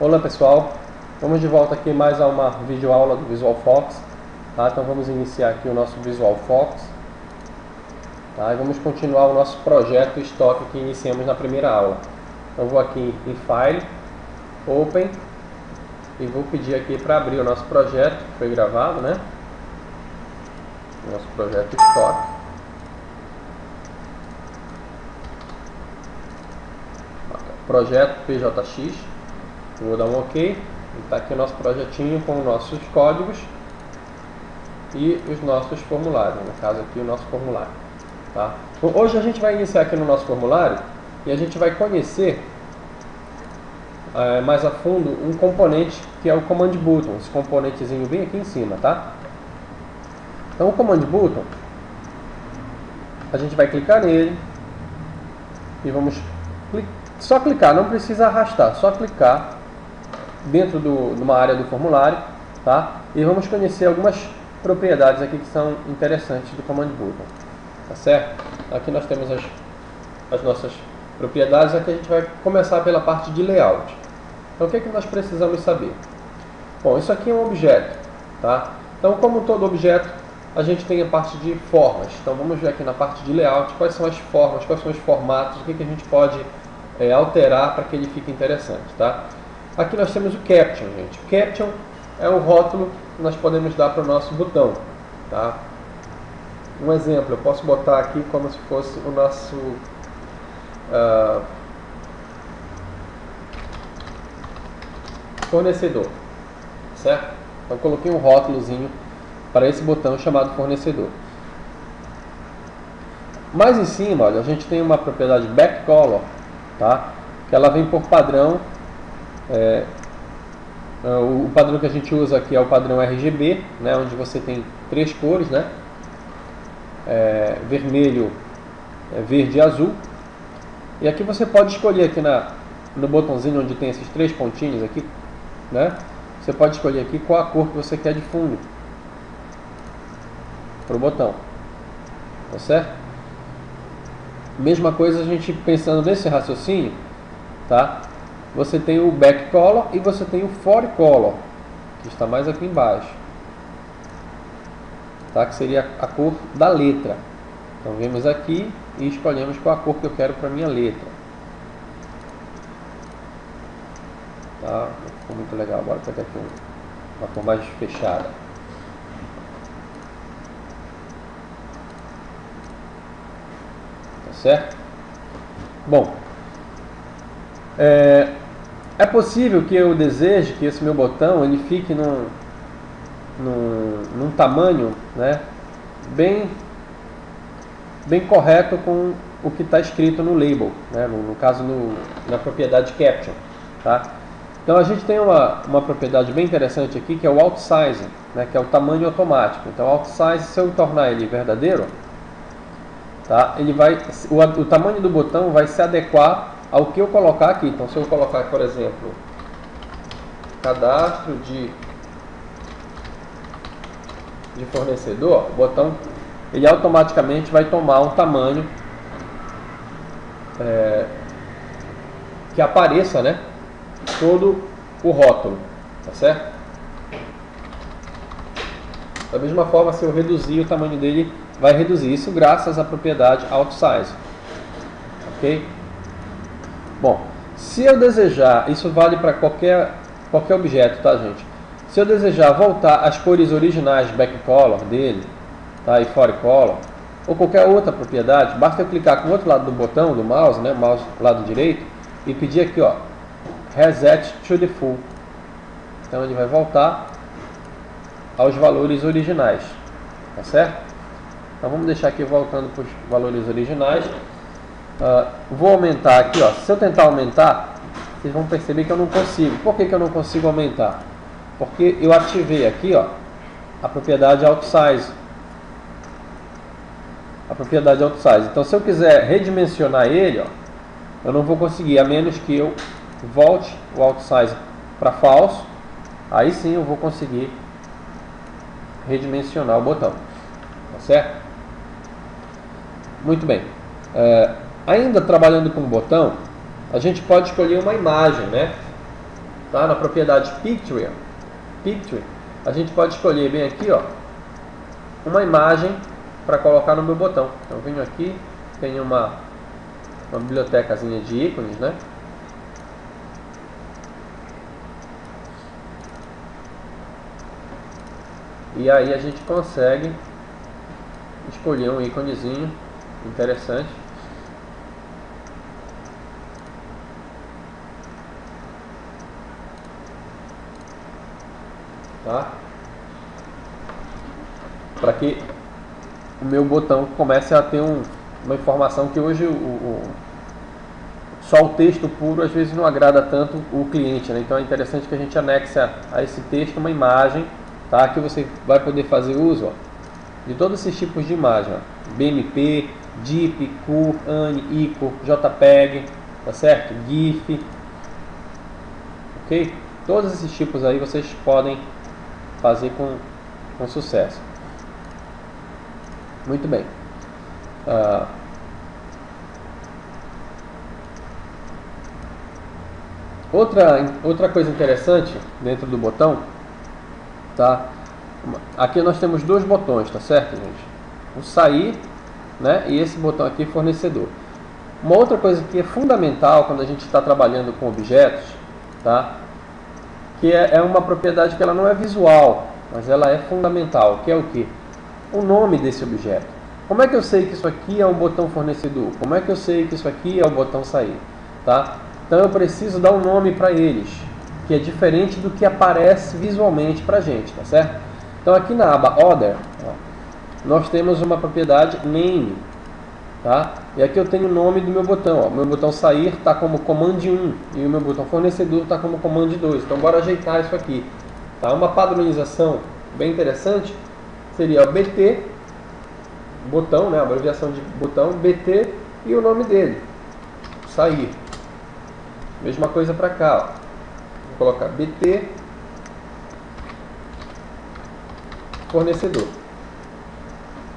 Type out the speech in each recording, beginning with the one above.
Olá pessoal, vamos de volta aqui mais a uma videoaula do VisualFox, tá? Então vamos iniciar aqui o nosso VisualFox, tá? E vamos continuar o nosso projeto estoque que iniciamos na primeira aula. Então vou aqui em File, Open, e vou pedir aqui para abrir o nosso projeto que foi gravado, né? Nosso projeto estoque. Projeto PJX. Vou dar um OK. Está aqui o nosso projetinho com os nossos códigos e os nossos formulários. No caso aqui o nosso formulário. Tá? Então, hoje a gente vai iniciar aqui no nosso formulário e a gente vai conhecer mais a fundo um componente que é o Command Button. Esse componentezinho bem aqui em cima, tá? Então o Command Button, a gente vai clicar nele e vamos só clicar, não precisa arrastar, só clicar dentro de uma área do formulário, tá? E vamos conhecer algumas propriedades aqui que são interessantes do Command Button, tá certo? Aqui nós temos as nossas propriedades. Aqui a gente vai começar pela parte de layout. Então o que é que nós precisamos saber? Bom, isso aqui é um objeto, tá? Então, como todo objeto, a gente tem a parte de formas. Então vamos ver aqui na parte de layout quais são as formas, quais são os formatos, o que a gente pode alterar para que ele fique interessante, tá? Aqui nós temos o Caption, gente. O Caption é o rótulo que nós podemos dar para o nosso botão, tá? Um exemplo, eu posso botar aqui como se fosse o nosso fornecedor, certo? Então coloquei um rótulozinho para esse botão chamado fornecedor. Mais em cima, olha, a gente tem uma propriedade backcolor, tá? Que ela vem por padrão. O padrão que a gente usa aqui é o padrão RGB, né? Onde você tem três cores, né? Vermelho, verde e azul. E aqui você pode escolher aqui no botãozinho onde tem esses três pontinhos aqui, né? Você pode escolher aqui qual a cor que você quer de fundo para o botão, tá certo? Mesma coisa a gente pensando nesse raciocínio, tá? Você tem o backcolor e você tem o forecolor, que está mais aqui embaixo, tá? Que seria a cor da letra. Então vemos aqui e escolhemos qual a cor que eu quero para minha letra. Tá? Ficou muito legal. Agora pegar aqui uma cor mais fechada. Tá certo? Bom, é possível que eu deseje que esse meu botão ele fique num tamanho, né, bem correto com o que está escrito no label, né, no caso na propriedade Caption, tá? Então a gente tem uma propriedade bem interessante aqui que é o Outsize, né, que é o tamanho automático. Então o Outsize, se eu tornar ele verdadeiro, tá, o tamanho do botão vai se adequar ao que eu colocar aqui. Então se eu colocar, por exemplo, cadastro de fornecedor, o botão ele automaticamente vai tomar um tamanho que apareça, né, todo o rótulo, tá certo? Da mesma forma, se eu reduzir o tamanho dele, vai reduzir isso graças à propriedade Outsize, ok? Bom, se eu desejar, isso vale para qualquer objeto, tá, gente? Se eu desejar voltar às cores originais backcolor dele, tá, e forecolor, ou qualquer outra propriedade, basta eu clicar com o outro lado do botão, do mouse, né, mouse lado direito, e pedir aqui, ó, Reset to Default. Então ele vai voltar aos valores originais, tá certo? Então vamos deixar aqui voltando para os valores originais. Vou aumentar aqui, ó. Se eu tentar aumentar, vocês vão perceber que eu não consigo. Por que eu não consigo aumentar? Porque eu ativei aqui, ó, a propriedade Outsize. A propriedade Outsize. Então se eu quiser redimensionar ele, ó, eu não vou conseguir, a menos que eu volte o Outsize para falso. Aí sim eu vou conseguir redimensionar o botão, tá certo? Muito bem. Ainda trabalhando com o botão, a gente pode escolher uma imagem, né? tá? Na propriedade Picture, a gente pode escolher bem aqui, ó, uma imagem para colocar no meu botão. Então eu venho aqui, tenho uma bibliotecazinha de ícones, né? E aí a gente consegue escolher um íconezinho interessante. Tá? Para que o meu botão comece a ter uma informação que hoje só o texto puro às vezes não agrada tanto o cliente, né? Então é interessante que a gente anexe a esse texto uma imagem, tá? Que você vai poder fazer uso, ó, de todos esses tipos de imagem, ó. BMP, DIP, CUR, ANI, ICO, JPEG, tá certo? GIF, ok? Todos esses tipos aí vocês podem fazer com sucesso. Muito bem. Outra coisa interessante dentro do botão, tá? Aqui nós temos dois botões, tá certo, gente? O sair, né? E esse botão aqui, fornecedor. Uma outra coisa que é fundamental quando a gente está trabalhando com objetos, tá? Que é uma propriedade que ela não é visual, mas ela é fundamental, que é o que? O nome desse objeto. Como é que eu sei que isso aqui é um botão fornecedor? Como é que eu sei que isso aqui é o botão sair? Tá? Então eu preciso dar um nome para eles, que é diferente do que aparece visualmente para a gente, tá certo? Então aqui na aba Other, ó, nós temos uma propriedade Name, tá? E aqui eu tenho o nome do meu botão, ó. Meu botão sair está como Command 1 e o meu botão fornecedor está como Command 2. Então bora ajeitar isso aqui, tá? Uma padronização bem interessante seria o BT, botão, né? A abreviação de botão, BT e o nome dele, sair. Mesma coisa para cá, ó. Vou colocar BT fornecedor,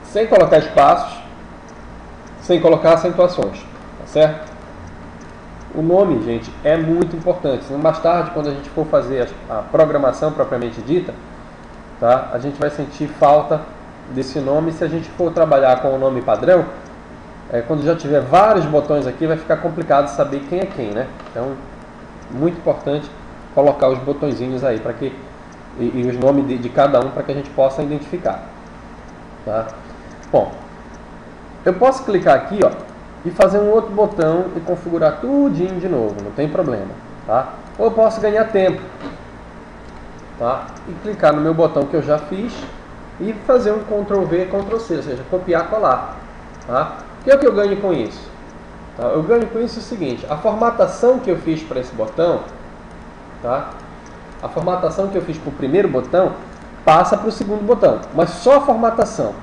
sem colocar espaços, sem colocar acentuações, tá certo? O nome, gente, é muito importante. Mais tarde, quando a gente for fazer a programação propriamente dita, tá? A gente vai sentir falta desse nome. Se a gente for trabalhar com o nome padrão, quando já tiver vários botões aqui, vai ficar complicado saber quem é quem, né? Então, muito importante colocar os botõezinhos aí para que e os nomes de cada um para que a gente possa identificar, tá? Bom, eu posso clicar aqui, ó, e fazer um outro botão e configurar tudinho de novo, não tem problema, tá? Ou eu posso ganhar tempo, tá? E clicar no meu botão que eu já fiz e fazer um Ctrl+V, Ctrl+C, ou seja, copiar e colar, tá? O que é que eu ganho com isso? Tá? Eu ganho com isso o seguinte: a formatação que eu fiz para esse botão, tá? A formatação que eu fiz para o primeiro botão passa para o segundo botão, mas só a formatação,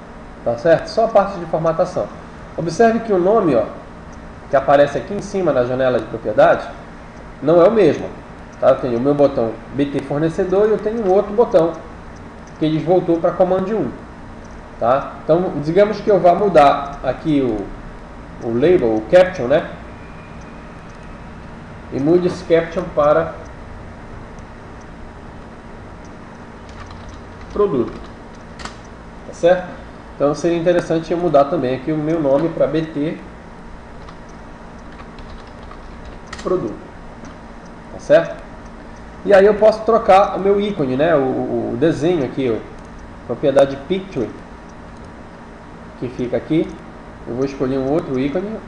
tá certo? Só a parte de formatação. Observe que o nome, ó, que aparece aqui em cima na janela de propriedades, não é o mesmo, tá? Eu tenho o meu botão BT fornecedor e eu tenho um outro botão que ele voltou para Command 1, tá? Então, digamos que eu vá mudar aqui o label, o caption, né? E mude esse caption para produto, tá certo? Então seria interessante eu mudar também aqui o meu nome para BT produto, tá certo? E aí eu posso trocar o meu ícone, né? O desenho aqui, a propriedade Picture, que fica aqui. Eu vou escolher um outro ícone,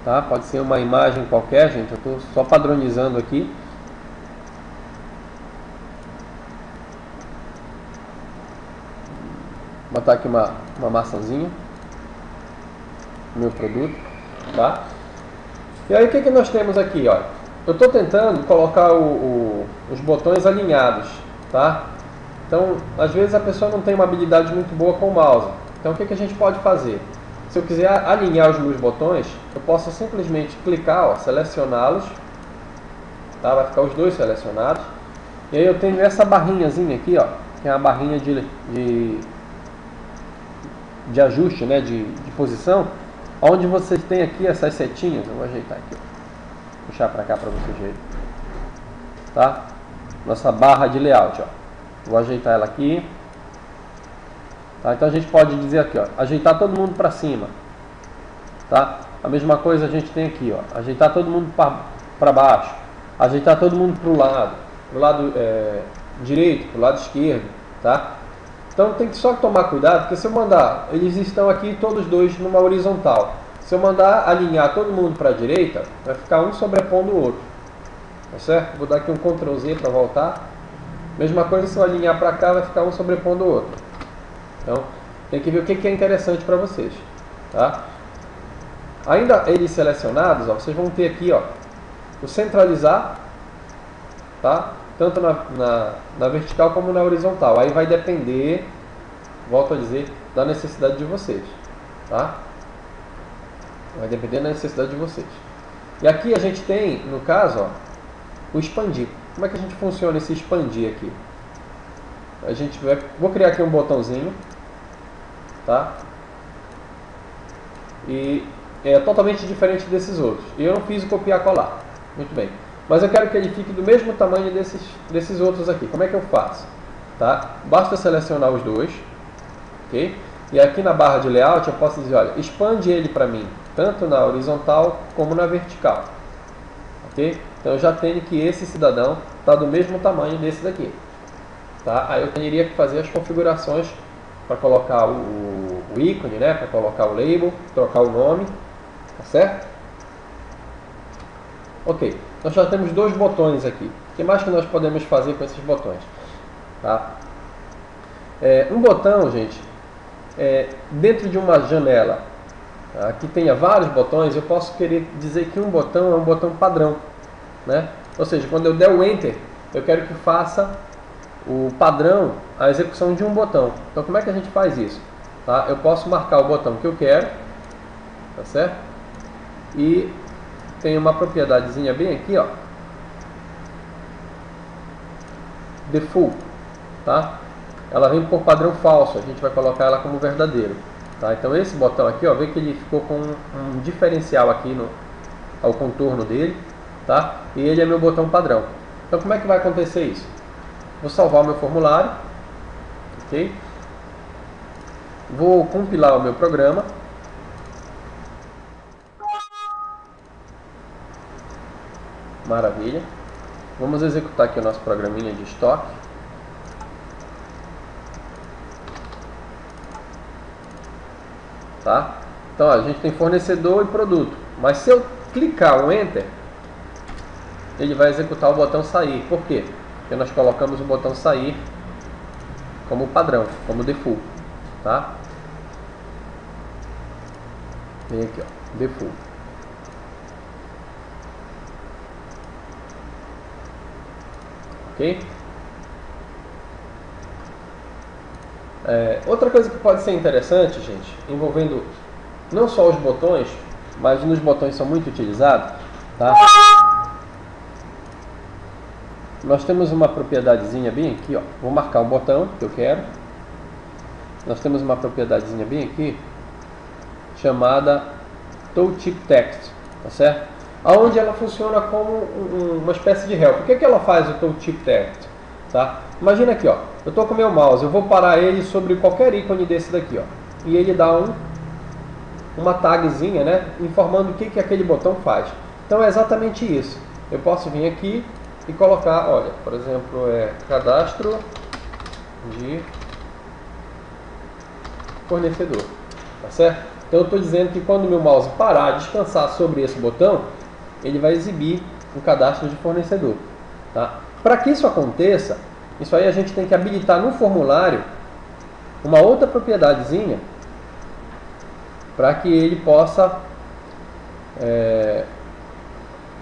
tá? Pode ser uma imagem qualquer, gente. Eu estou só padronizando aqui. Vou botar aqui uma maçãzinha, meu produto, tá? E aí o que nós temos aqui, ó? Eu estou tentando colocar os botões alinhados, tá? Então, às vezes a pessoa não tem uma habilidade muito boa com o mouse. Então, o que a gente pode fazer? Se eu quiser alinhar os meus botões, eu posso simplesmente clicar, ó, selecioná-los, tá? Vai ficar os dois selecionados. E aí eu tenho essa barrinhazinha aqui, ó, que é uma barrinha de ajuste, né, de posição, onde vocês têm aqui essas setinhas. Eu vou ajeitar aqui, ó. Puxar para cá para vocês verem. tá? Nossa barra de layout, ó. Vou ajeitar ela aqui. Tá? Então a gente pode dizer aqui, ó, ajeitar todo mundo para cima, tá? A mesma coisa a gente tem aqui, ó, ajeitar todo mundo para baixo, ajeitar todo mundo para o lado direito, para o lado esquerdo, tá? Então tem que só tomar cuidado, porque se eu mandar, eles estão aqui todos dois numa horizontal. Se eu mandar alinhar todo mundo para a direita, vai ficar um sobrepondo o outro, tá certo? Vou dar aqui um Ctrl Z para voltar. Mesma coisa se eu alinhar para cá, vai ficar um sobrepondo o outro. Então, tem que ver o que é interessante para vocês, tá? Ainda eles selecionados, ó, vocês vão ter aqui, ó, o centralizar, tá? Tanto na vertical como na horizontal. Aí vai depender, volto a dizer, da necessidade de vocês, tá? Vai depender da necessidade de vocês. E aqui a gente tem, no caso, ó, o expandir. Como é que a gente funciona esse expandir aqui? A gente vou criar aqui um botãozinho, tá? E é totalmente diferente desses outros. E eu não fiz o copiar e colar. Muito bem. Mas eu quero que ele fique do mesmo tamanho desses outros aqui. Como é que eu faço? Tá? Basta selecionar os dois, ok? E aqui na barra de layout eu posso dizer, olha, expande ele para mim, tanto na horizontal como na vertical, ok? Então eu já tenho que esse cidadão está do mesmo tamanho desse daqui, tá? Aí eu teria que fazer as configurações para colocar o ícone, né? Para colocar o label, trocar o nome, tá certo? Ok, nós já temos dois botões aqui. O que mais que nós podemos fazer com esses botões? Tá? Um botão, gente, dentro de uma janela, tá, que tenha vários botões, eu posso querer dizer que um botão é um botão padrão, né? Ou seja, quando eu der o Enter, eu quero que faça o padrão, a execução de um botão. Então como é que a gente faz isso? Tá? Eu posso marcar o botão que eu quero, tá certo? E tem uma propriedadezinha bem aqui, ó, default, tá? Ela vem por padrão falso, a gente vai colocar ela como verdadeiro, tá? Então esse botão aqui, ó, vê que ele ficou com um diferencial aqui ao contorno dele, tá? E ele é meu botão padrão. Então como é que vai acontecer isso? Vou salvar o meu formulário, ok? Vou compilar o meu programa. Maravilha. Vamos executar aqui o nosso programinha de estoque. Tá? Então, ó, a gente tem fornecedor e produto. Mas se eu clicar o Enter, ele vai executar o botão sair. Por quê? Porque nós colocamos o botão sair como padrão, como default. Tá? Vem aqui, ó, default. Ok? Outra coisa que pode ser interessante, gente, envolvendo não só os botões, mas nos botões são muito utilizados, tá? Nós temos uma propriedadezinha bem aqui, ó. Vou marcar um botão que eu quero. Nós temos uma propriedadezinha bem aqui chamada Tooltip Text, tá certo? Aonde ela funciona como uma espécie de help. O que ela faz, o Tooltip Text? Tá? Imagina aqui, ó, eu estou com o meu mouse, eu vou parar ele sobre qualquer ícone desse daqui, ó, e ele dá uma tagzinha, né, informando o que aquele botão faz. Então é exatamente isso. Eu posso vir aqui e colocar, olha, por exemplo, cadastro de fornecedor, tá certo? Então eu estou dizendo que quando o meu mouse parar, descansar sobre esse botão, ele vai exibir um cadastro de fornecedor, tá? Para que isso aconteça, isso aí a gente tem que habilitar no formulário uma outra propriedadezinha para que ele possa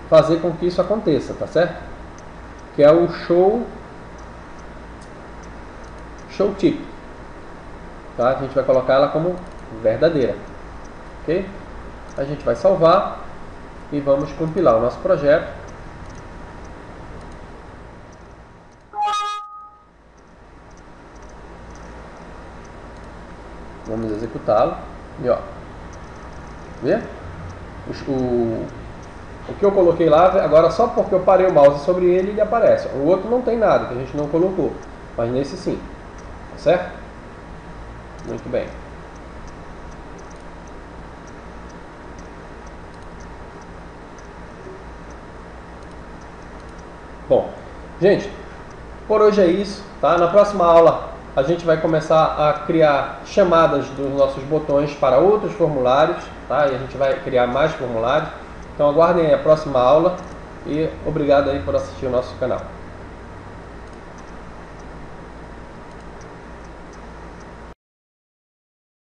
fazer com que isso aconteça, tá certo? Que é o show tip, tá? A gente vai colocar ela como verdadeira, ok? A gente vai salvar e vamos compilar o nosso projeto. Vamos executá-lo. E ó, vê? O que eu coloquei lá, agora só porque eu parei o mouse sobre ele, ele aparece. O outro não tem nada, que a gente não colocou. Mas nesse sim. Tá certo? Muito bem. Bom, gente, por hoje é isso, tá? Na próxima aula a gente vai começar a criar chamadas dos nossos botões para outros formulários, tá? E a gente vai criar mais formulários. Então aguardem aí a próxima aula e obrigado aí por assistir o nosso canal.